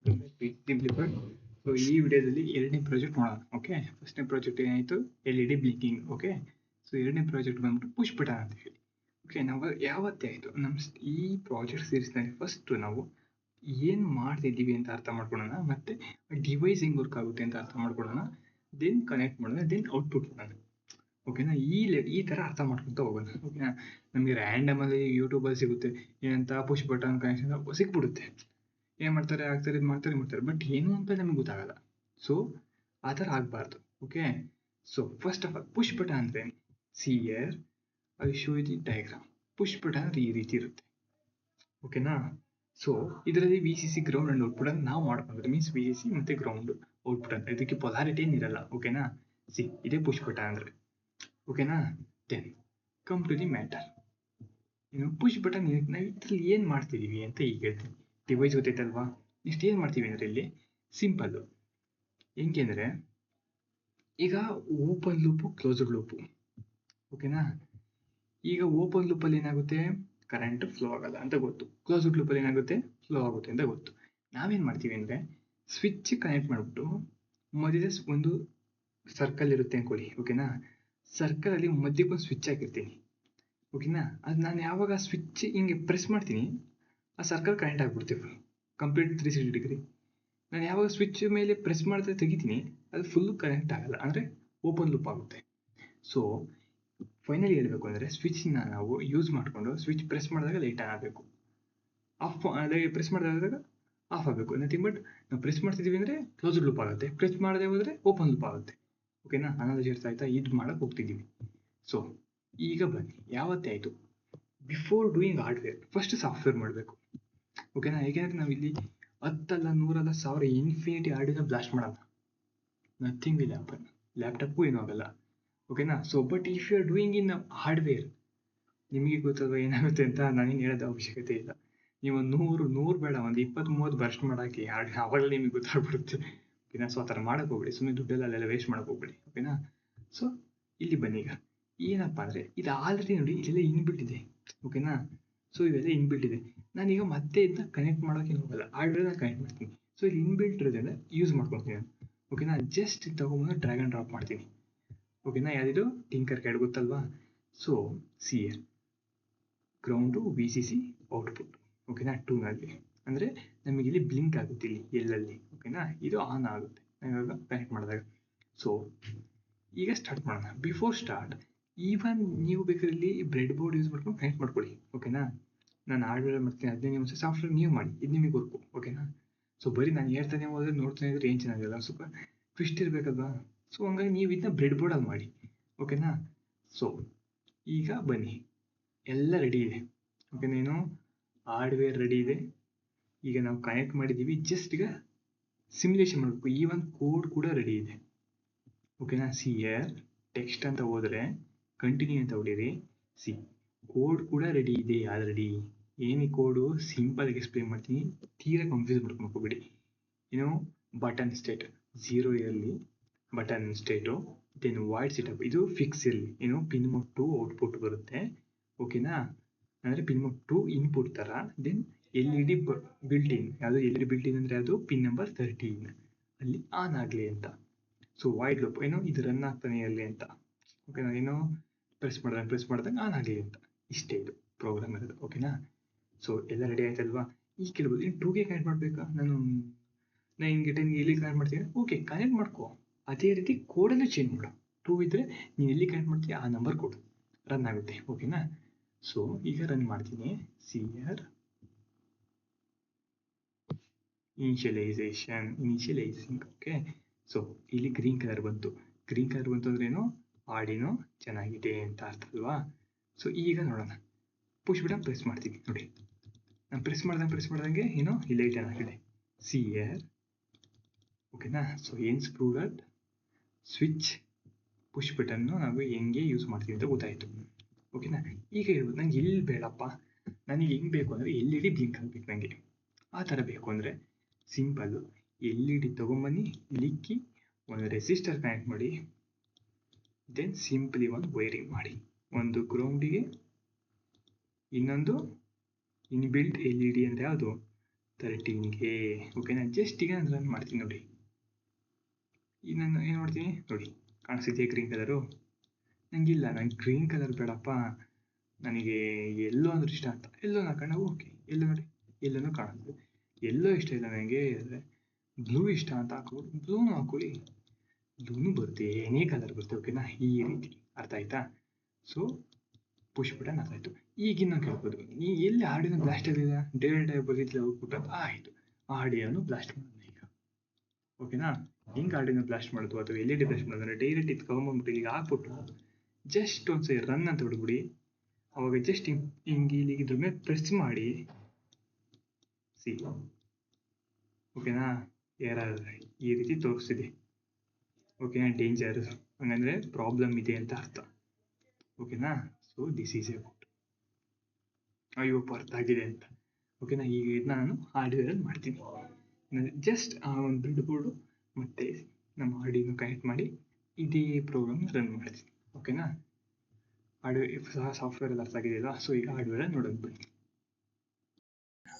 Simplified. So ಈ ವಿಡಿಯೋದಲ್ಲಿ ಎರಡನೇ ಪ್ರಾಜೆಕ್ಟ್ ಮಾಡೋಣ. ಓಕೆ, ಫಸ್ಟ್ನೇ ಪ್ರಾಜೆಕ್ಟ್ ಏನಾಯಿತು, LED ಬ್ಲಿಂಕಿಂಗ್. ಓಕೆ, ಸೊ ಎರಡನೇ ಪ್ರಾಜೆಕ್ಟ್ ಬಂದ್ಬಿಟ್ಟು ಪುಷ್ ಬಟನ್ ಅಂತ ಹೇಳಿ. ಓಕೆ, ನಾವು ಯಾವತ್ತೇ ಆಯಿತು ನಮ್ಮ ಈ ಪ್ರಾಜೆಕ್ಟ್ ಸೀರೀಸ್ನಲ್ಲಿ ಫಸ್ಟು ನಾವು ಏನು ಮಾಡ್ತಿದ್ದೀವಿ ಅಂತ ಅರ್ಥ ಮಾಡ್ಕೊಳ್ಳೋಣ, ಮತ್ತು ಡಿವೈಸ್ ಹೆಂಗೆ ವರ್ಕ್ ಆಗುತ್ತೆ ಅಂತ ಅರ್ಥ ಮಾಡ್ಕೊಳ್ಳೋಣ, ದೆನ್ ಕನೆಕ್ಟ್ ಮಾಡೋಣ, ದೆನ್ ಔಟ್ಪುಟ್ ಮಾಡೋಣ. ಓಕೆನಾ, ಈ ಥರ ಅರ್ಥ ಮಾಡ್ಕೊತ ಹೋಗೋಣ. ಓಕೆನಾ, ನಮಗೆ ರ್ಯಾಂಡಮಲ್ಲಿ ಯೂಟ್ಯೂಬಲ್ಲಿ ಸಿಗುತ್ತೆ ಏನಂತ ಪುಷ್ ಬಟನ್ ಕನೆಕ್ಷನ್ ಸಿಕ್ಬಿಡುತ್ತೆ. ಏನು ಮಾಡ್ತಾರೆ, ಆಗ್ತಾರೆ, ಇದು ಮಾಡ್ತಾರೆ, ಬಟ್ ಏನು ಅಂತ ನಮಗೆ ಗೊತ್ತಾಗಲ್ಲ. ಸೊ ಆ ಥರ ಆಗಬಾರ್ದು. Okay, so first of all push button ಅಂದರೆ see here I show the diagram. Push button ಅಂದರೆ ಈ ರೀತಿ ಇರುತ್ತೆ. ಓಕೆನಾ, ಸೊ ಇದರಲ್ಲಿ VCC ಗ್ರೌಂಡ್ ಆ್ಯಂಡ್ ಔಟ್ಪುಟ್ ಅಂತ ನಾವು ಮಾಡ್ಕೊಂಡ್ರೆ ಮೀನ್ಸ್ VCC ಮತ್ತು ಗ್ರೌಂಡ್ ಔಟ್ಪುಟ್ ಅಂತ, ಇದಕ್ಕೆ ಪೊಲಾರಿಟಿ ಏನಿರಲ್ಲ. ಓಕೆನಾ, ಇದೇ ಪುಷ್ ಬಟನ್ ಅಂದರೆ. ಓಕೆನಾ, then come to the matter. Push button ನಾವು ಇದರಲ್ಲಿ ಏನು ಮಾಡ್ತಿದ್ದೀವಿ ಅಂತ ಈಗ ಹೇಳ್ತೀನಿ. ಡಿವೈಸ್ ಗೊತ್ತೈತಲ್ವಾ. ನೆಕ್ಸ್ಟ್ ಏನು ಮಾಡ್ತೀವಿ ಅಂದರೆ ಇಲ್ಲಿ ಸಿಂಪಲ್ಲು ಹೆಂಗೆ ಅಂದರೆ, ಈಗ ಓಪನ್ ಲೂಪು ಕ್ಲೋಸ್ಡ್ ಲೂಪು. ಓಕೆನಾ, ಈಗ ಓಪನ್ ಲೂಪಲ್ಲಿ ಏನಾಗುತ್ತೆ, ಕರೆಂಟ್ ಫ್ಲೋ ಆಗಲ್ಲ ಅಂತ ಗೊತ್ತು. ಕ್ಲೋಸ್ಡ್ ಲೂಪಲ್ಲಿ ಏನಾಗುತ್ತೆ, ಫ್ಲೋ ಆಗುತ್ತೆ ಅಂತ ಗೊತ್ತು. ನಾವೇನು ಮಾಡ್ತೀವಿ ಅಂದರೆ ಸ್ವಿಚ್ ಕನೆಕ್ಟ್ ಮಾಡಿಬಿಟ್ಟು ಮಧ್ಯದ ಒಂದು ಸರ್ಕಲ್ ಇರುತ್ತೆ ಅಂದ್ಕೊಳ್ಳಿ. ಓಕೆನಾ, ಸರ್ಕಲಲ್ಲಿ ಮಧ್ಯಕ್ಕೆ ಸ್ವಿಚ್ ಹಾಕಿರ್ತೀನಿ. ಓಕೆನಾ, ಅದು ನಾನು ಯಾವಾಗ ಸ್ವಿಚ್ ಹಿಂಗೆ ಪ್ರೆಸ್ ಮಾಡ್ತೀನಿ ಆ ಸರ್ಕಲ್ ಕನೆಕ್ಟ್ ಆಗಿಬಿಡ್ತೀವಿ ಕಂಪ್ಲೀಟ್ 360 ಡಿಗ್ರಿ. ನಾನು ಯಾವಾಗ ಸ್ವಿಚ್ ಮೇಲೆ ಪ್ರೆಸ್ ಮಾಡ್ತಾ ತೆಗಿತೀನಿ ಅದು ಫುಲ್ಲು ಕನೆಕ್ಟ್ ಆಗಲ್ಲ, ಅಂದರೆ ಓಪನ್ ಲೂಪ್ ಆಗುತ್ತೆ. ಸೊ ಫೈನಲಿ ಹೇಳಬೇಕು ಅಂದರೆ ಸ್ವಿಚ್ನ ನಾವು ಯೂಸ್ ಮಾಡಿಕೊಂಡು ಸ್ವಿಚ್ ಪ್ರೆಸ್ ಮಾಡಿದಾಗ ಲೈಟ್ ಆನ್ ಆಗಬೇಕು, ಪ್ರೆಸ್ ಮಾಡಿದಾಗ ಆಫ್ ಆಗಬೇಕು. ನಥಿಂಗ್ ಬಟ್ ನಾವು ಪ್ರೆಸ್ ಮಾಡ್ತಿದ್ದೀವಿ ಅಂದರೆ ಕ್ಲೋಸ್ಡ್ ಲೂಪ್ ಆಗುತ್ತೆ, ಪ್ರೆಸ್ ಮಾಡದೆ ಹೋದರೆ ಓಪನ್ ಲೂಪ್ ಆಗುತ್ತೆ. ಓಕೆನಾ, ಅನಾಲಜಿ ಅರ್ಥ ಆಯ್ತಾ? ಇದು ಮಾಡೋಕ್ಕೆ ಹೋಗ್ತಿದ್ದೀವಿ. ಸೊ ಈಗ ಬನ್ನಿ, ಯಾವತ್ತೇ ಆಯಿತು before doing hardware first software ಮಾಡಬೇಕು. ಓಕೆನಾ, ಏಕೆಂದರೆ ನಾವು ಇಲ್ಲಿ 10 ಅಲ್ಲ 100 ಅಲ್ಲ 1000 ಇನ್ಫಿನಿಟಿ ಹಾರ್ಡ್ವೇರ್ನ ಬ್ಲಾಸ್ಟ್ ಮಾಡೋಣ, ನಥಿಂಗ್ ವಿಲ್ ಹ್ಯಾಪನ್. ಲ್ಯಾಪ್ಟಾಪು ಏನೂ ಆಗಲ್ಲ. ಓಕೆನಾ, so but if you are doing in hardware ನಿಮಗೆ ಗೊತ್ತಲ್ವ ಏನಾಗುತ್ತೆ ಅಂತ, ನಾನೇನು ಹೇಳೋದು ಅವಶ್ಯಕತೆ ಇಲ್ಲ. ನೀವು 100 ಬೇಡ, ಒಂದು 20-30 ಬರ್ಸ್ಟ್ ಮಾಡಾಕಿ ಆವಾಗಲೇ ನಿಮಗೆ ಗೊತ್ತಾಗ್ಬಿಡುತ್ತೆ. ಓಕೆನಾ, ಸೊ ಆ ಥರ ಮಾಡೋಕ್ಕೆ ಹೋಗ್ಬೇಡಿ, ಸುಮ್ಮನೆ ದುಡ್ಡೆಲ್ಲ ಅಲ್ಲೆಲ್ಲ ವೇಸ್ಟ್ ಮಾಡೋಕ್ಕೆ ಹೋಗ್ಬೇಡಿ. ಓಕೆನಾ, ಸೊ ಇಲ್ಲಿ ಬನ್ನಿ. ಈಗ ಏನಪ್ಪ ಅಂದರೆ ಇದು ಆಲ್ರೆಡಿ ನೋಡಿ ಇಲ್ಲೆಲ್ಲ ಇನ್ಬಿಲ್ಟ್ ಇದೆ. ಓಕೆನಾ, ಸೊ ಇವೆಲ್ಲ ಇನ್ಬಿಲ್ಟ್ ಇದೆ. ನಾನೀಗ ಮತ್ತೆ ಇದನ್ನ ಕನೆಕ್ಟ್ ಮಾಡೋಕ್ಕೆ ಹೋಗಲ್ಲ, ಹಾರ್ಡ್ವೇರ್ನ ಕನೆಕ್ಟ್ ಮಾಡ್ತೀನಿ. ಸೊ ಇಲ್ಲಿ ಇನ್ಬಿಲ್ಟ್ ಇರೋದ್ರಿಂದ ಯೂಸ್ ಮಾಡ್ಕೊತೀನಿ ನಾನು. ಓಕೆನಾ, ಜಸ್ಟ್ ತೊಗೊಂಬಂದು ಡ್ರ್ಯಾಗ್ ಆ್ಯಂಡ್ ಡ್ರಾಪ್ ಮಾಡ್ತೀನಿ. ಓಕೆನಾ, ಯಾವ್ದಿದು ಟಿಂಕರ್ ಕ್ಯಾಡ್ ಗೊತ್ತಲ್ವಾ. So see here ground VCC output. ಓಕೆನಾ, 2ನಲ್ಲಿ ಅಂದರೆ ನಮಗಿಲ್ಲಿ ಬ್ಲಿಂಕ್ ಆಗುತ್ತೆ ಇಲ್ಲಿ ಎಲ್ಲಲ್ಲಿ. ಓಕೆನಾ, ಇದು ಆನ್ ಆಗುತ್ತೆ ಇವಾಗ ಕನೆಕ್ಟ್ ಮಾಡಿದಾಗ. ಸೊ ಈಗ ಸ್ಟಾರ್ಟ್ ಮಾಡೋಣ. ಬಿಫೋರ್ ಸ್ಟಾರ್ಟ್ ಈವನ್ ನೀವು ಬೇಕಾದ್ರೆ ಇಲ್ಲಿ ಬ್ರೆಡ್ ಬೋರ್ಡ್ ಯೂಸ್ ಮಾಡ್ಕೊಂಡು ಕನೆಕ್ಟ್ ಮಾಡ್ಕೊಳ್ಳಿ. ಓಕೆನಾ, ನಾನು ಹಾರ್ಡ್ವೇರ್ ಮಾಡ್ತೀನಿ, ಅದನ್ನೇ ನೀವು ಸಾಫ್ಟ್ವೇರ್ ನೀವು ಮಾಡಿ, ಇದು ನಿಮಗೆ ವರ್ಕು. ಓಕೆನಾ, ಸೊ ಬರೀ ನಾನು ಹೇಳ್ತಾನೆ ಹೋದರೆ ನೋಡ್ತಾನೆ ಇದ್ರೆ ಏನು ಚೆನ್ನಾಗಿಲ್ಲ, ಸ್ವಲ್ಪ ಟ್ವಿಸ್ಟ್ ಇರಬೇಕಲ್ವಾ. ಸೊ ಹಂಗಾಗಿ ನೀವು ಇದನ್ನ ಬ್ರೆಡ್ ಬೋರ್ಡಲ್ಲಿ ಮಾಡಿ. ಓಕೆನಾ, ಸೊ ಈಗ ಬನ್ನಿ, ಎಲ್ಲ ರೆಡಿ ಇದೆ. ಓಕೆನಾ, ಏನು ಹಾರ್ಡ್ವೇರ್ ರೆಡಿ ಇದೆ. ಈಗ ನಾವು ಕನೆಕ್ಟ್ ಮಾಡಿದ್ದೀವಿ, ಜಸ್ಟ್ ಈಗ ಸಿಮ್ಯುಲೇಷನ್ ಮಾಡಬೇಕು. ಈವನ್ ಕೋಡ್ ಕೂಡ ರೆಡಿ ಇದೆ. ಓಕೆನಾ, ಸಿಯರ್ ಟೆಕ್ಸ್ಟ್ ಅಂತ ಹೋದರೆ ಕಂಟಿನ್ಯೂ ಅಂತ ಹೊಡೀರಿ. ಕೋಡ್ ಕೂಡ ರೆಡಿ ಇದೆ ಆಲ್ರೆಡಿ. ಏನು ಕೋಡು ಸಿಂಪಲ್ ಆಗಿ ಎಕ್ಸ್ಪ್ಲೇನ್ ಮಾಡ್ತೀನಿ, ತೀರಾ ಕನ್ಫ್ಯೂಸ್ ಮಾಡ್ಕೊಬೇಡಿ. ಬಟನ್ ಸ್ಟೇಟ್ 0 ಇರಲಿ, button state, then void setup ಇದು ಫಿಕ್ಸ್ ಇರಲಿ. ಪಿನ್ ಮೋಡ್ 2 ಔಟ್ಪುಟ್ ಬರುತ್ತೆ. ಓಕೆನಾ, ಅಂದರೆ ಪಿನ್ ಮೋಡ್ 2 ಇನ್ಪುಟ್ ಥರ. ದೆನ್ LED ಬಿಲ್ಟ್ ಇನ್, ಯಾವುದು LED ಬಿಲ್ಟ್ ಇನ್ ಅಂದರೆ ಅದು ಪಿನ್ ನಂಬರ್ 13 ಅಲ್ಲಿ ಆನ್ ಆಗಲಿ ಅಂತ. ಸೊ ವಾಯ್ಡ್ ಲೂಪ್ ಇದು ರನ್ ಆಗ್ತಾನೆ ಇರಲಿ ಅಂತ. ಓಕೆನಾ, ಪ್ರೆಸ್ ಮಾಡಿದಾಗ ಆನ್ ಆಗಲಿ ಅಂತ. ಇಷ್ಟೇ ಇದು ಪ್ರೋಗ್ರಾಮ್ ಇರೋದು. ಓಕೆನಾ, ಸೊ ಎಲ್ಲ ರೆಡಿ ಆಯ್ತಲ್ವಾ. ಈಗ ಕೇಳ್ಬೋದು, 2ಗೆ ಕನೆಕ್ಟ್ ಮಾಡಬೇಕಾ, ನಾನು 9ಗೆ 10ಗೆ ಎಲ್ಲಿ ಕನೆಕ್ಟ್ ಮಾಡ್ತೀನಿ. ಓಕೆ, ಕನೆಕ್ಟ್ ಮಾಡ್ಕೋ, ಅದೇ ರೀತಿ ಕೋಡನ್ನು ಚೇಂಜ್ ಮಾಡು. 2 ಇದ್ದರೆ ನೀನು ಎಲ್ಲಿ ಕನೆಕ್ಟ್ ಮಾಡ್ತೀಯ ಆ ನಂಬರ್ ಕೊಡು, ರನ್ ಆಗುತ್ತೆ. ಓಕೆನಾ, ಸೊ ಈಗ ರನ್ ಮಾಡ್ತೀನಿ. ಸಿಯರ್ ಇನಿಷಿಯಲೈಸಿಂಗ್. ಓಕೆ, ಸೊ ಇಲ್ಲಿ ಗ್ರೀನ್ ಕಲರ್ ಬಂತು ಅಂದ್ರೆ ಏನು, ಆಡಿನೋ ಚೆನ್ನಾಗಿದೆ ಅಂತ ಅರ್ಥ ಅಲ್ವಾ. ಸೊ ಈಗ ನೋಡೋಣ, ಪುಷ್ ಬಟನ್ ಪ್ರೆಸ್ ಮಾಡ್ತೀವಿ ನೋಡಿ. ನಾನು ಪ್ರೆಸ್ ಮಾಡ್ದಂಗೆ ಈ ಲೈಟ್ ಆನ್ ಆಗಿದೆ. ಸಿಯರ್ ಓಕೆನಾ, ಸೊ ಏನು ಸ್ಕ್ರೂಡ್ ಸ್ವಿಚ್ ಪುಷ್ ಬಟನ್ನು ನಾವು ಹೆಂಗೆ ಯೂಸ್ ಮಾಡ್ತೀವಿ ಅಂತ ಗೊತ್ತಾಯಿತು. ಓಕೆನಾ, ಈಗ ಹೇಳ್ಬೋದು ನಂಗೆ ಎಲ್ಲಿ ಬೇಡಪ್ಪ, ನನಗೆ ಹೆಂಗೆ ಬೇಕು ಅಂದರೆ LED ಬ್ಲಿಂಕ್ ಆಗಬೇಕು ನನಗೆ. ಆ ಥರ ಬೇಕು ಅಂದರೆ ಸಿಂಪಲ್ಲು LED ತೊಗೊಂಬನ್ನಿ, ಲಿಕ್ಕಿ ಒಂದು ರೆಸಿಸ್ಟರ್ ಕನೆಕ್ಟ್ ಮಾಡಿ, ದೆನ್ ಸಿಂಪಲಿ ಒಂದು ವೈರಿಂಗ್ ಮಾಡಿ. ಒಂದು ಗ್ರೌಂಡಿಗೆ, ಇನ್ನೊಂದು ಇನ್ಬಿಲ್ಟ್ LED ಅಂದರೆ ಯಾವುದು 13ಗೆ. ಓಕೆನಾ, ಜಸ್ಟ್ ಈಗ ನಾನು ರನ್ ಮಾಡ್ತೀನಿ ನೋಡಿ. ಈಗ ನಾನು ಏನು ಮಾಡ್ತೀನಿ ನೋಡಿ, ಕಾಣಿಸ್ತಿದೆಯಾ ಗ್ರೀನ್ ಕಲರು? ನನಗಿಲ್ಲ, ನಂಗೆ ಗ್ರೀನ್ ಕಲರ್ ಬೇಡಪ್ಪ, ನನಗೆ ಎಲ್ಲೋ ಅಂದ್ರೆ ಇಷ್ಟ ಅಂತ ಎಲ್ಲೋ ಹಾಕೋಣ. ಓಕೆ, ಎಲ್ಲೋ ನೋಡಿ, ಎಲ್ಲನೂ ಕಾಣುತ್ತೆ. ಎಲ್ಲೋ ಇಷ್ಟ ಇಲ್ಲ ನನಗೆ, ಬ್ಲೂ ಇಷ್ಟ ಅಂತ ಹಾಕೋದು, ಬ್ಲೂನು ಹಾಕೊಳ್ಳಿ, ಬ್ಲೂನು ಬರುತ್ತೆ, ಏನೇ ಕಲರ್ ಬರುತ್ತೆ. ಓಕೆನಾ, ಈ ರೀತಿ ಅರ್ಥ ಆಯ್ತಾ? ಸೊ ಪುಷ್ ಬಟನ್ ಅರ್ಥ ಆಯಿತು. ಈಗಿನ ಕೇಳ್ಬೋದು, ನೀ ಎಲ್ಲಿ ಆಡಿಯೋನ ಬ್ಲಾಸ್ಟ್ ಆಗಿಲ್ಲ, ಡೈರೆಕ್ಟ್ ಆಗಿ ಬರೀತಿಲ್ಲ ಔಟ್ಪುಟ್ ಅಂತ. ಆಯಿತು, ಆಡಿಯೋನು ಬ್ಲಾಸ್ಟ್ ಮಾಡೋಣ ಈಗ. ಓಕೆನಾ, ಹಿಂಗೆ ಆಡಿಯೋನ ಬ್ಲಾಸ್ಟ್ ಮಾಡೋದು ಅಥವಾ LED ಬ್ಲಾಸ್ಟ್ ಮಾಡೋದ್ರೆ ಡೈರೆಕ್ಟ್ ಇದು ತಗೊಂಬಂದ್ಬಿಟ್ಟು ಈಗ ಹಾಕ್ಬಿಟ್ಟು ಜಸ್ಟ್ ಒಂದ್ಸರಿ ರನ್ ಅಂತ ಹೊಡ್ಬಿಡಿ. ಅವಾಗ ಜಸ್ಟ್ ಹಿಂಗೆ ಇಲ್ಲಿಗೆ ಇದ್ರ ಮೇಲೆ ಪ್ರೆಸ್ ಮಾಡಿ ಸಿ. ಓಕೆನಾ, ಈ ರೀತಿ ತೋರಿಸ್ತಿದೆ. ಓಕೆನಾ, ಡೇಂಜರ್ ಹಂಗಂದ್ರೆ ಪ್ರಾಬ್ಲಮ್ ಇದೆ ಅಂತ ಅರ್ಥ. ಓಕೆನಾ, ಸೊ ದಿಸ್ ಈಸ್ ಅಬೌಟ್ ಅಯ್ಯೋ ಅರ್ಥ ಆಗಿದೆ ಅಂತ. ಓಕೆನಾ, ಈಗ ಇದನ್ನ ನಾನು ಹಾರ್ಡ್ವೇರಲ್ಲಿ ಮಾಡ್ತೀನಿ. ಜಸ್ಟ್ ಆ ಒಂದು ಬ್ರೆಡ್ ಬೋರ್ಡು ಮತ್ತು ನಮ್ಮ ಹಾರ್ಡಿನ ಕನೆಕ್ಟ್ ಮಾಡಿ ಇದೇ ಪ್ರೋಗ್ರಾಮ್ ರನ್ ಮಾಡ್ತೀನಿ. ಓಕೆನಾ, ಹಾರ್ಡ್ವೇರ್ ಸಾಫ್ಟ್ವೇರಲ್ಲಿ ಅರ್ಥ ಆಗಿದೆಯಲ್ಲ. ಸೊ ಈಗ ಹಾರ್ಡ್ವೇರಲ್ಲಿ ನೋಡೋದು ಬನ್ನಿ,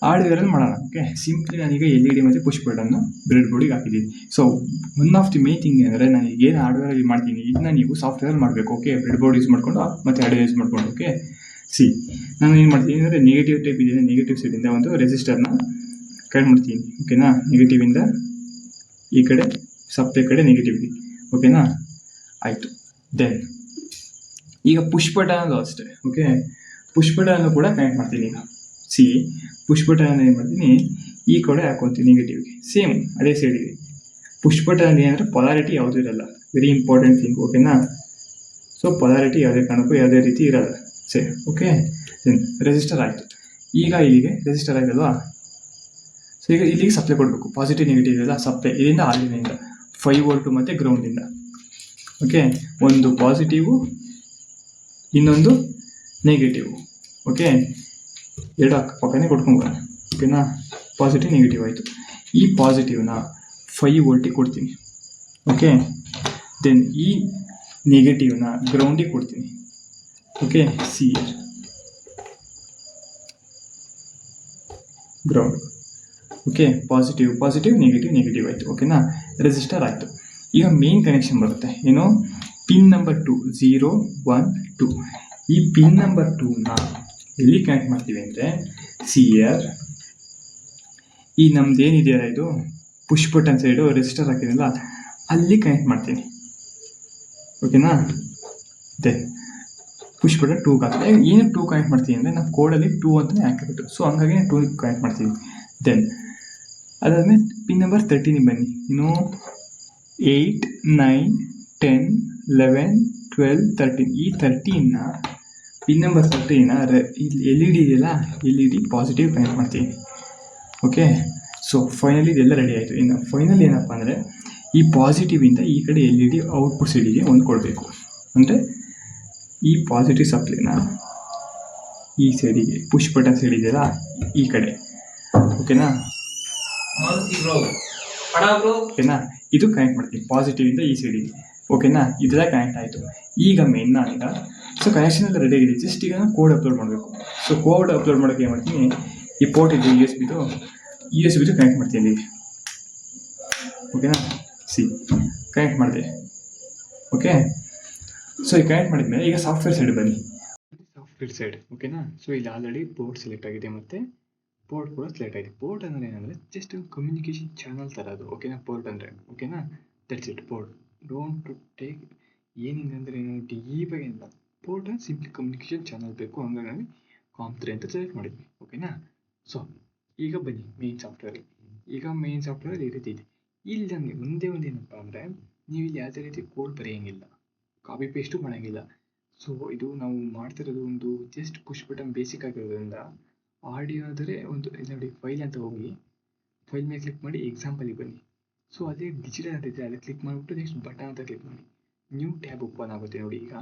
ಹಾರ್ಡ್ವೇರಲ್ಲಿ ಮಾಡೋಣ. ಓಕೆ, ಸಿಂಪ್ಲಿ ನಾನೀಗ LED ಮತ್ತು ಪುಷ್ ಬಟನ್ನು ಬ್ರೆಡ್ ಬೋರ್ಡಿಗೆ ಹಾಕಿದ್ದೀನಿ. So one of the main thing ಅಂದರೆ ನಾನು ಏನು ಹಾರ್ಡ್ವೇರಲ್ಲಿ ಮಾಡ್ತೀನಿ ಇದನ್ನ ನೀವು ಸಾಫ್ಟ್ವೇರ್ ಮಾಡಬೇಕು. ಓಕೆ, ಬ್ರೆಡ್ ಬೋರ್ಡ್ ಯೂಸ್ ಮಾಡಿಕೊಂಡು ಮತ್ತು ಹಾರ್ಡ್ವೇರ್ ಯೂಸ್ ಮಾಡಿಕೊಂಡು. ಓಕೆ, ಸಿ ನಾನು ಏನು ಮಾಡ್ತೀನಿ ಅಂದರೆ ನೆಗೆಟಿವ್ ಟೈಪ್ ಇದೆ, ನೆಗೆಟಿವ್ ಸೈಡಿಂದ ಒಂದು ರೆಸಿಸ್ಟರ್ನ ಕನೆಕ್ಟ್ ಮಾಡ್ತೀನಿ. ಓಕೆನಾ, ನೆಗೆಟಿವಿಂದ ಈ ಕಡೆ ಸಪ್ಲೈ ಕಡೆ ನೆಗೆಟಿವ್ ಇದೆ. ಓಕೆನಾ, ಆಯಿತು. ದೆನ್ ಈಗ ಪುಷ್ ಬಟನ್ ಅಷ್ಟೇ. ಓಕೆ, ಪುಷ್ ಬಟನ್ ಕೂಡ ಕನೆಕ್ಟ್ ಮಾಡ್ತೀನಿ. ಈಗ ಸಿ ಪುಷ್ ಬಟನ್ ಏನು ಮಾಡ್ತೀನಿ, ಈ ಕಡೆ ಹಾಕೊತೀನಿ ನೆಗೆಟಿವ್ಗೆ, ಸೇಮ್ ಅದೇ ಸೈಡಿಗೆ. ಪುಷ್ ಬಟನ್ ಏನಂದರೆ ಪೊಲಾರಿಟಿ ಯಾವುದೂ ಇರಲ್ಲ, ವೆರಿ ಇಂಪಾರ್ಟೆಂಟ್ ಥಿಂಗ್. ಓಕೆನಾ, ಸೊ ಪೊಲಾರಿಟಿ ಯಾವುದೇ ಕಾರಣಕ್ಕೂ ಯಾವುದೇ ರೀತಿ ಇರಲ್ಲ. ಸರಿ, ಓಕೆ. ದೆನ್ ರೆಸಿಸ್ಟರ್ ಆಯಿತು. ಈಗ ಇಲ್ಲಿಗೆ ರೆಸಿಸ್ಟರ್ ಆಯ್ತಲ್ವಾ? ಸೊ ಈಗ ಇಲ್ಲಿಗೆ ಸಪ್ಲೈ ಕೊಡಬೇಕು, ಪಾಸಿಟಿವ್ ನೆಗೆಟಿವ್ ಇದೆಲ್ಲ ಸಪ್ಲೈ ಇದರಿಂದ ಆಲಿನಿಂದ 5 ವೋಲ್ಟು ಮತ್ತು ಗ್ರೌಂಡಿಂದ. ಓಕೆ, ಒಂದು ಪಾಸಿಟಿವು, ಇನ್ನೊಂದು ನೆಗೆಟಿವ್. ಓಕೆ, ಎರಡು ಅಕ್ಕಪಕ್ಕನೇ ಕೊಟ್ಕೊಂಬೋಣ. ಓಕೆನಾ, ಪಾಸಿಟಿವ್ ನೆಗೆಟಿವ್ ಆಯಿತು. ಈ ಪಾಸಿಟಿವ್ನ 5 ವೋಲ್ಟಿಗೆ ಕೊಡ್ತೀನಿ. ಓಕೆ, ದೆನ್ ಈ ನೆಗೆಟಿವ್ನ ಗ್ರೌಂಡಿಗೆ ಕೊಡ್ತೀನಿ. Okay, C ground. Okay, positive positive negative negative ಆಯಿತು. ಓಕೆನಾ, ರೆಸಿಸ್ಟರ್ ಆಯಿತು. ಈಗ ಮೇನ್ ಕನೆಕ್ಷನ್ ಬರುತ್ತೆ, ಏನು, ಪಿನ್ ನಂಬರ್ 2 0 1 2. ಈ ಪಿನ್ ನಂಬರ್ 2ನ ಎಲ್ಲಿ ಕನೆಕ್ಟ್ ಮಾಡ್ತೀವಿ ಅಂದರೆ ಸಿಯರ್ ಈ ನಮ್ದು ಏನಿದೆಯಲ್ಲ ಇದು ಪುಷ್ ಬಟನ್ ಸೈಡು ರೆಜಿಸ್ಟರ್ ಹಾಕಿದ್ನಲ್ಲ ಅಲ್ಲಿ ಕನೆಕ್ಟ್ ಮಾಡ್ತೀನಿ. ಓಕೆನಾ, ದೆನ್ ಪುಷ್ ಬಟನ್ 2 ಹಾಕ್ತೀನಿ. ಏನಕ್ಕೆ 2 ಕನೆಕ್ಟ್ ಮಾಡ್ತೀನಿ ಅಂದರೆ ನಾವು ಕೋಡಲ್ಲಿ 2 ಅಂತಲೇ ಹಾಕಿಬಿಟ್ಟು, ಸೊ ಹಂಗಾಗಿ 2 ಕನೆಕ್ಟ್ ಮಾಡ್ತೀನಿ. ದೆನ್ ಅದಾದಮೇಲೆ ಪಿನ್ ನಂಬರ್ 13 ಬನ್ನಿ. ಇನ್ನು 8 9 10 11 12 13. ಈ 13ನ ಪಿನ್ ನಂಬರ್ 13ನ LED ಇದೆಯಲ್ಲ, LED ಪಾಸಿಟಿವ್ ಕನೆಕ್ಟ್ ಮಾಡ್ತೀನಿ. ಓಕೆ, ಸೊ ಫೈನಲಿ ಇದೆಲ್ಲ ರೆಡಿ ಆಯಿತು. ಇನ್ನು ಫೈನಲ್ ಏನಪ್ಪ ಅಂದರೆ ಈ ಪಾಸಿಟಿವಿಂದ ಈ ಕಡೆ LED ಔಟ್ಪುಟ್ ಸೈಡಿಗೆ ಹೊಂದ್ಕೊಳ್ಬೇಕು. ಅಂದರೆ ಈ ಪಾಸಿಟಿವ್ ಸಪ್ಲೈನ ಈ ಸೈಡಿಗೆ ಪುಷ್ ಬಟನ್ ಸೈಡ್ ಇದೆಯಲ್ಲ ಈ ಕಡೆ. ಓಕೆನಾ, ಓಕೆನಾ, ಇದು ಕನೆಕ್ಟ್ ಮಾಡ್ತೀನಿ ಪಾಸಿಟಿವಿಂದ ಈ ಸೈಡಿಗೆ. ಓಕೆನಾ, ಇದೆಲ್ಲ ಕನೆಕ್ಟ್ ಆಯಿತು. ಈಗ ಮೇನ್ ನಾನೀಗ ಸೊ ಕನೆಕ್ಷನ್ ಎಲ್ಲ ರೆಡಿ ಆಗಿದೆ. ಜಸ್ಟ್ ಈಗ ಕೋಡ್ ಅಪ್ಲೋಡ್ ಮಾಡಬೇಕು. ಸೊ ಕೋಡ್ ಅಪ್ಲೋಡ್ ಮಾಡೋಕ್ಕೆ ಏನು ಮಾಡ್ತೀನಿ, ಈ ಪೋರ್ಟ್ ಇದೆ USB ಕನೆಕ್ಟ್ ಮಾಡ್ತೀನಿ ಇಲ್ಲಿಗೆ. ಓಕೆನಾ, ಸಿ ಕನೆಕ್ಟ್ ಮಾಡಿದೆ. ಓಕೆ, ಸೊ ಈ ಕನೆಕ್ಟ್ ಮಾಡಿದ್ಮೇಲೆ ಈಗ ಸಾಫ್ಟ್ವೇರ್ ಸೈಡ್ ಬನ್ನಿ. ಸಾಫ್ಟ್ವೇರ್ ಸೈಡ್ ಓಕೆನಾ, ಸೊ ಇಲ್ಲಿ ಆಲ್ರೆಡಿ ಪೋರ್ಟ್ ಸೆಲೆಕ್ಟ್ ಆಗಿದೆ ಮತ್ತು ಪೋರ್ಟ್ ಕೂಡ ಸೆಲೆಕ್ಟ್ ಆಗಿದೆ. ಪೋರ್ಟ್ ಅಂದರೆ ಏನಂದರೆ ಜಸ್ಟ್ ಕಮ್ಯುನಿಕೇಷನ್ ಚಾನಲ್ ಥರ ಅದು. ಓಕೆನಾ, ಪೋರ್ಟ್ ಅಂದರೆ ಓಕೆನಾ, that's it. Port don't take ಏನಿದೆ ಡೀಪಾಗಿ ಇಲ್ಲ. ಪೋರ್ಟ್ ಸಿಂಪ್ಲಿ ಕಮ್ಯುನಿಕೇಷನ್ ಚಾನಲ್ ಬೇಕು, ಹಂಗಾಗಿ ಕಾಮ್3 ಅಂತ ಸೆಲೆಕ್ಟ್ ಮಾಡಿದ್ವಿ. ಓಕೆನಾ, ಸೊ ಈಗ ಬನ್ನಿ ಮೇನ್ ಸಾಫ್ಟ್ವೇರ್. ಈಗ ಮೇನ್ ಸಾಫ್ಟ್ವೇರ್ ಈ ರೀತಿ ಇದೆ. ಇಲ್ಲಿ ನಮಗೆ ಒಂದೇ ಏನಪ್ಪ ಅಂದರೆ ನೀವು ಇಲ್ಲಿ ಯಾವುದೇ ರೀತಿ ಕೋಡ್ ಬರೆಯೋಂಗಿಲ್ಲ, ಕಾಪಿ ಪೇಸ್ಟು ಮಾಡೋಂಗಿಲ್ಲ. ಸೊ ಇದು ನಾವು ಮಾಡ್ತಿರೋದು ಒಂದು ಜಸ್ಟ್ ಪುಷ್ ಬಟನ್ ಬೇಸಿಕ್ ಆಗಿರೋದ್ರಿಂದ ಆಡಿಯೋ ಆದರೆ ಒಂದು ನೋಡಿ ಫೈಲ್ ಅಂತ ಹೋಗಿ ಫೈಲ್ ಮೇಲೆ ಕ್ಲಿಕ್ ಮಾಡಿ ಎಕ್ಸಾಂಪಲಿಗೆ ಬನ್ನಿ. ಸೊ ಅದೇ ಡಿಜಿಟಲ್ ಅಂತ ಇದೆ, ಅಲ್ಲಿ ಕ್ಲಿಕ್ ಮಾಡಿಬಿಟ್ಟು ನೆಕ್ಸ್ಟ್ ಬಟನ್ ಅಂತ ಕ್ಲಿಕ್ ಮಾಡಿ ನ್ಯೂ ಟ್ಯಾಬ್ ಓಪನ್ ಆಗುತ್ತೆ ನೋಡಿ ಈಗ.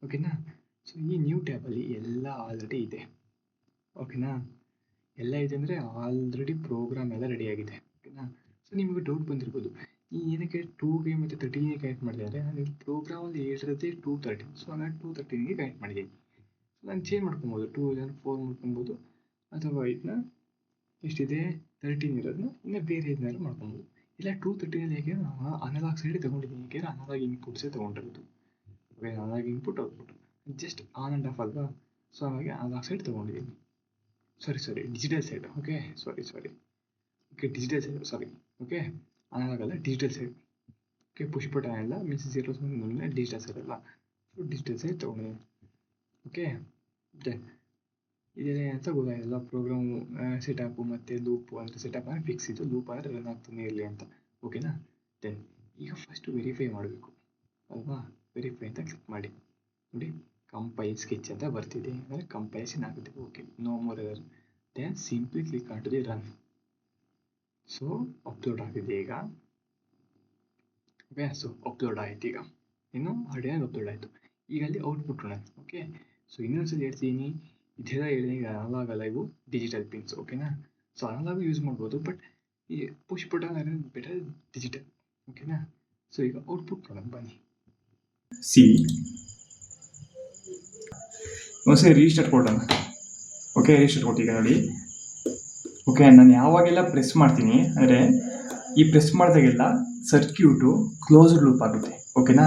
ಓಕೆನಾ, ಸೊ ಈ ನ್ಯೂ ಟ್ಯಾಬಲ್ಲಿ ಎಲ್ಲ ಆಲ್ರೆಡಿ ಇದೆ. ಓಕೆನಾ, ಎಲ್ಲ ಇದೆ ಅಂದರೆ ಆಲ್ರೆಡಿ ಪ್ರೋಗ್ರಾಮ್ ಎಲ್ಲ ರೆಡಿಯಾಗಿದೆ. ಓಕೆನಾ, ಸೊ ನಿಮಗೆ ಡೌಟ್ ಬಂದಿರ್ಬೋದು, ಈ ಏನಕ್ಕೆ 2ಗೆ ಮತ್ತು 13ಗೆ ಕನೆಕ್ಟ್ ಮಾಡಿದೆ ಅಂದರೆ ನಾನು ಪ್ರೋಗ್ರಾಮಲ್ಲಿ ಹೇಳಿರೋದೇ 213. ಸೊ ನಾನು 213ಗೆ ಕನೆಕ್ಟ್ ಮಾಡಿದ್ದೀನಿ. ನಾನು ಚೇಂಜ್ ಮಾಡ್ಕೊಬೋದು, 2 ಇಲ್ಲ 4 ಮಾಡ್ಕೊಬೋದು, ಅಥವಾ ಇದನ್ನ ಎಷ್ಟಿದೆ 13 ಇರೋದನ್ನ ಇನ್ನು ಬೇರೆ ಏನಾದ್ರು ಮಾಡ್ಕೊಬೋದು. ಇಲ್ಲ 230 ಹೇಗೆ ಅನಲಾಗ್ ಸೈಡ್ ತೊಗೊಂಡಿದ್ದೀನಿ, ಏಕೆಂದರೆ ಅನಲಾಗ್ ಇನ್ಪುಟ್ಸೇ ತೊಗೊಂಡಿರೋದು. Okay, analog input output just on and off ಅಲ್ವಾ, ಸೊ ಹಾಗಾಗಿ ಅನಲಾಗ್ ಸೈಡ್ ತೊಗೊಂಡಿದ್ದೀನಿ. Sorry digital side. Okay, sorry okay, digital side, sorry. Okay, analog ಅಲ್ಲ, digital side. Okay, push button ಎಲ್ಲ ಮೀನ್ಸ್ 0 ಡಿಜಿಟಲ್ ಸೈಡ್ ಅಲ್ಲ, so digital side ತೊಗೊಂಡಿದ್ದೀನಿ. Okay, ಇದೇ ಅಂತ ಗೊತ್ತಾಯಿಲ್ಲ. ಪ್ರೋಗ್ರಾಮು ಸೆಟಪ್ಪು ಮತ್ತು ಲೂಪು ಅಂತ ಸೆಟಪ್ ಅಂದರೆ ಫಿಕ್ಸ್ ಇದು, ಲೂಪ್ ಆದರೆ ರನ್ ಆಗ್ತಾನೆ ಇರಲಿ ಅಂತ. ಓಕೆನಾ. ದೆನ್ ಈಗ ಫಸ್ಟು ವೆರಿಫೈ ಮಾಡಬೇಕು ಅಲ್ವಾ. ವೆರಿಫೈ ಅಂತ ಕ್ಲಿಕ್ ಮಾಡಿ ನೋಡಿ, ಕಂಪೈಲ್ ಸ್ಕೆಚ್ ಅಂತ ಬರ್ತಿದೆ, ಅಂದರೆ ಕಂಪೈಲ್ಷನ್ ಆಗುತ್ತೆ. Okay, no more error. Then simply click on to the run. So upload ಆಗಿದೆ ಈಗ. ಓಕೆ, ಸೊ ಅಪ್ಲೋಡ್ ಆಯಿತು ಈಗ, ಇನ್ನು ಆಡಿಯೋಗೆ ಅಪ್ಲೋಡ್ ಆಯಿತು. ಈಗ ಅಲ್ಲಿ ಔಟ್ಪುಟ್ ನೋಡೋಣ. ಓಕೆ, ಸೊ ಇನ್ನೊಂದ್ಸಲ ಹೇಳ್ತೀನಿ, ಇದೆಲ್ಲ ಹೇಳಿದೆ. ಈಗ ಅನಲಾಗ್ ಅಲ್ಲ, ಇವು ಡಿಜಿಟಲ್ ಪಿನ್ಸ್. ಓಕೆನಾ. ಸೊ ಅನಲಾಗು ಯೂಸ್ ಮಾಡ್ಬೋದು, ಬಟ್ ಈ ಪುಷ್ ಬಟನ್ ಬೆಟರ್ ಡಿಜಿಟಲ್. ಓಕೆನಾ. ಸೊ ಈಗ ಔಟ್ಪುಟ್ ನೋಡೋಣ ಬನ್ನಿ. ಒಂದ್ಸರಿ ರೀಸ್ಟಾರ್ಟ್ ಕೊಡೋಣ. ಓಕೆ, ರೀಸ್ಟಾರ್ಟ್ ಕೊಟ್ಟು ಈಗ ನೋಡಿ. ಓಕೆ, ನಾನು ಯಾವಾಗೆಲ್ಲ ಪ್ರೆಸ್ ಮಾಡ್ತೀನಿ ಅಂದರೆ ಈ ಪ್ರೆಸ್ ಮಾಡಿದಾಗೆಲ್ಲ ಸರ್ಕ್ಯೂಟು ಕ್ಲೋಸ್ಡ್ ಲೂಪ್ ಆಗುತ್ತೆ. ಓಕೆನಾ.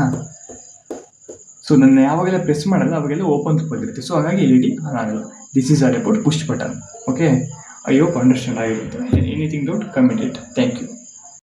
ಸೊ ನಾನು ಯಾವಾಗೆಲ್ಲ ಪ್ರೆಸ್ ಮಾಡಲ್ಲ ಅವಾಗೆಲ್ಲ ಓಪನ್ ಲೂಪ್ ಆಗಿರುತ್ತೆ. ಸೊ ಹಾಗಾಗಿ LED ಆನ್ ಆಗಲ್ಲ. This is all about push button. Okay, I hope understand ಆಗಿರುತ್ತೆ. Anything doubt comment it. Thank you.